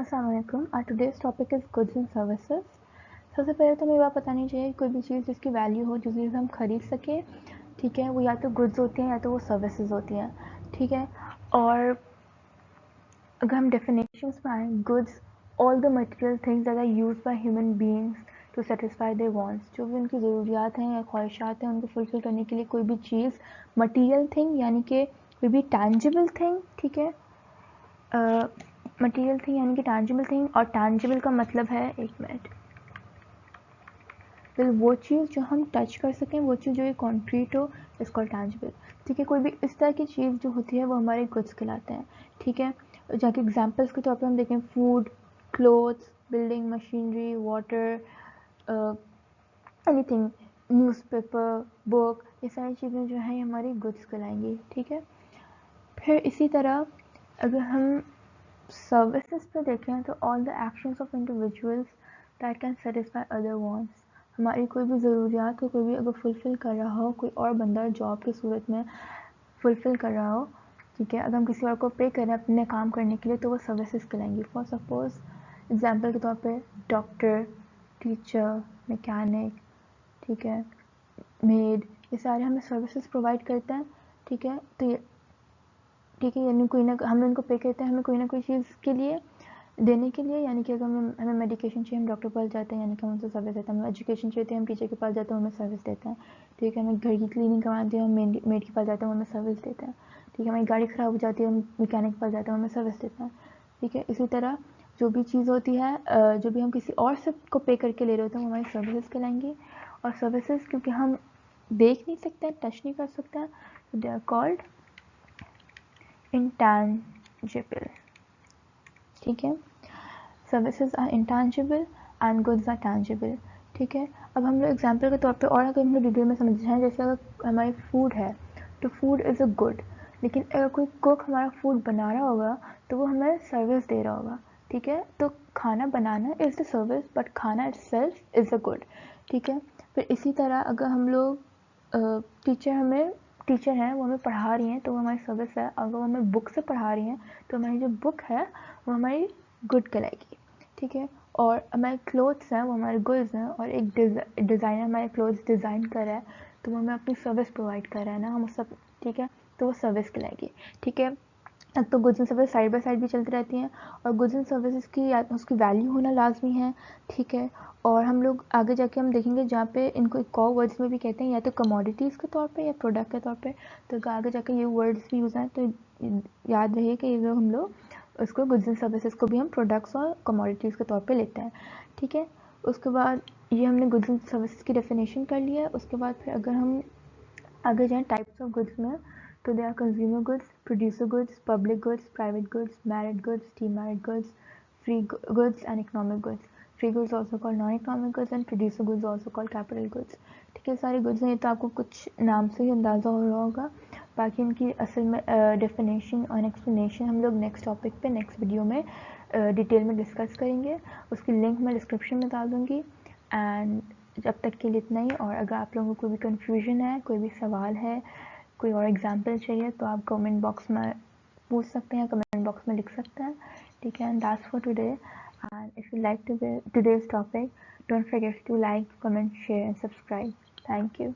السلام علیکم. Today's topic is goods and services. سب سے پہلے تو ہمیں بات بتانی چاہیے کوئی بھی چیز جس کی ویلیو ہو, جس چیز ہم خرید سکیں, ٹھیک ہے, وہ یا تو گڈس ہوتی ہیں یا تو وہ سروسز ہوتی ہیں, ٹھیک ہے. اور اگر ہم ڈیفینیشنس میں آئیں, goods all the material things that are used by human beings to satisfy their wants. جو بھی ان کی ضروریات ہیں یا خواہشات ہیں ان کو فلفل کرنے کے لیے کوئی بھی چیز, مٹیریل تھنگ یعنی کہ کوئی بھی ٹینجیبل تھنگ, ٹھیک ہے. مٹیریل تھنگ یعنی کہ ٹینجیبل تھنگ, اور ٹینجیبل کا مطلب ہے, ایک منٹ, وہ چیز جو ہم ٹچ کر سکیں, وہ چیز جو کانکریٹ ہو, اس کو ٹینجیبل, ٹھیک ہے. کوئی بھی اس طرح کی چیز جو ہوتی ہے وہ ہمارے گڈس کہلاتے ہیں, ٹھیک ہے. جا کے ایگزامپلس کے طور پہ ہم دیکھیں, food, clothes, building machinery, water, anything, newspaper, book, یہ ساری چیزیں جو ہیں یہ ہماری گڈس کہلائیں گی, ٹھیک ہے. پھر اسی طرح اگر ہم سروسز پہ دیکھیں تو all the actions of individuals that can satisfy other wants. ہماری کوئی بھی ضروریات کو کوئی بھی اگر فلفل کر رہا ہو, کوئی اور بندہ جاب کی صورت میں فلفل کر رہا ہو, ٹھیک ہے, اگر ہم کسی اور کو پے کریں اپنے کام کرنے کے لیے تو وہ سروسز کہلائیں گی. فار سپوز ایگزامپل کے طور پہ ڈاکٹر, ٹیچر, میکینک, ٹھیک ہے, میڈ, یہ سارے ہمیں سروسز پرووائڈ کرتے ہیں, ٹھیک ہے. تو یہ ٹھیک ہے, یعنی کوئی نہ ہم ان کو پے کرتے ہیں ہمیں کوئی نہ کوئی چیز کے لیے دینے کے لیے, یعنی کہ اگر ہمیں میڈیکیشن چاہیے ہم ڈاکٹر کے پاس جاتے ہیں, یعنی کہ ہم ان سے سروس دیتے ہیں. ہمیں ایجوکیشن چاہیے ہم ٹیچر کے پاس جاتے ہیں, ہمیں سروس دیتے ہیں, ٹھیک ہے. ہمیں گھر کی کلیننگ کرواتے ہیں, ہم میڈ کے پاس جاتے ہیں, ہمیں سروس دیتے ہیں, ٹھیک ہے. ہماری گاڑی خراب ہو جاتی ہے, ہم میکینک کے پاس جاتے ہیں, ہمیں سروس دیتے ہیں, ٹھیک ہے. اسی طرح جو بھی چیز ہوتی ہے, جو بھی ہم کسی اور سے کو پے کر کے لے رہے ہوتے ہیں وہ ہماری سروسز کہلائیں گی. اور سروسز کیونکہ ہم دیکھ نہیں سکتے, ٹچ نہیں کر سکتے ہیں, دے آر کالڈ intangible, ٹھیک ہے. Services are intangible and goods are tangible, ٹھیک ہے. اب ہم لوگ ایگزامپل کے طور پہ اور اگر ہم لوگ ڈیٹیل میں سمجھ جائیں, جیسے اگر ہماری فوڈ ہے تو فوڈ از اے گڈ, لیکن اگر کوئی کوک ہمارا فوڈ بنا رہا ہوگا تو وہ ہمیں سروس دے رہا ہوگا, ٹھیک ہے. تو کھانا بنانا از اے سروس بٹ کھانا it self is a good, ٹھیک ہے. پھر اسی طرح اگر ہم لوگ ٹیچر ہیں وہ ہمیں پڑھا رہی ہیں تو وہ ہماری سروس ہے. اگر وہ ہمیں بک سے پڑھا رہی ہیں تو ہماری جو بک ہے وہ ہماری گڈ کہلائے گی, ٹھیک ہے. اور ہمارے کلوتھس ہیں وہ ہمارے گڈز ہیں, اور ایک ڈیزائنر ہمارے کلوتھس ڈیزائن کر رہا ہے تو وہ ہمیں اپنی سروس پرووائڈ کر رہا ہے نا, ہم سب, ٹھیک ہے. تو وہ سروس کہلائے گی, ٹھیک ہے. اب تو goods and service side by side بھی چلتی رہتی ہیں, اور گڈز اینڈ سروسز کی اس کی ویلیو ہونا لازمی ہے, ٹھیک ہے. اور ہم لوگ آگے جا کے ہم دیکھیں گے جہاں پہ ان کو ایک اور ورڈس میں بھی کہتے ہیں, یا تو کموڈیٹیز کے طور پہ یا پروڈکٹ کے طور پہ. تو آگے جا کے یہ ورڈس بھی یوز ہیں, تو یاد رہیے کہ یہ ہم لوگ اس کو گڈز اینڈ سروسز کو بھی ہم پروڈکٹس اور کموڈیٹیز کے طور پہ لیتے ہیں, ٹھیک ہے. اس کے بعد یہ ہم نے گڈز اینڈ سروسز کی ڈیفینیشن کر لی ہے. اس کے بعد پھر اگر ہم آگے جائیں ٹائپس آف گڈس میں, تو they are consumer goods, producer goods, public goods, private goods, merit goods, demerit goods, free goods and economic goods. Free goods also called non-economic goods and producer goods also called capital goods. ٹھیک ہے. سارے goods ہیں, یہ تو آپ کو کچھ نام سے ہی اندازہ ہو رہا ہوگا. باقی ان کی اصل میں ڈیفینیشن اور ایکسپلینیشن ہم لوگ نیکسٹ ٹاپک پہ نیکسٹ ویڈیو میں ڈیٹیل میں ڈسکس کریں گے. اس کی لنک میں ڈسکرپشن میں ڈال دوں گی. اینڈ جب تک کے لیے اتنا ہی. اور اگر آپ لوگوں کو کوئی بھی کنفیوژن ہے, کوئی بھی سوال ہے, کوئی اور ایگزامپل چاہیے, تو آپ کمنٹ باکس میں پوچھ سکتے ہیں, کمنٹ باکس میں لکھ سکتے ہیں, ٹھیک ہے. And that's for today. And if you like today's topic, don't forget to like, comment, share and subscribe. Thank you.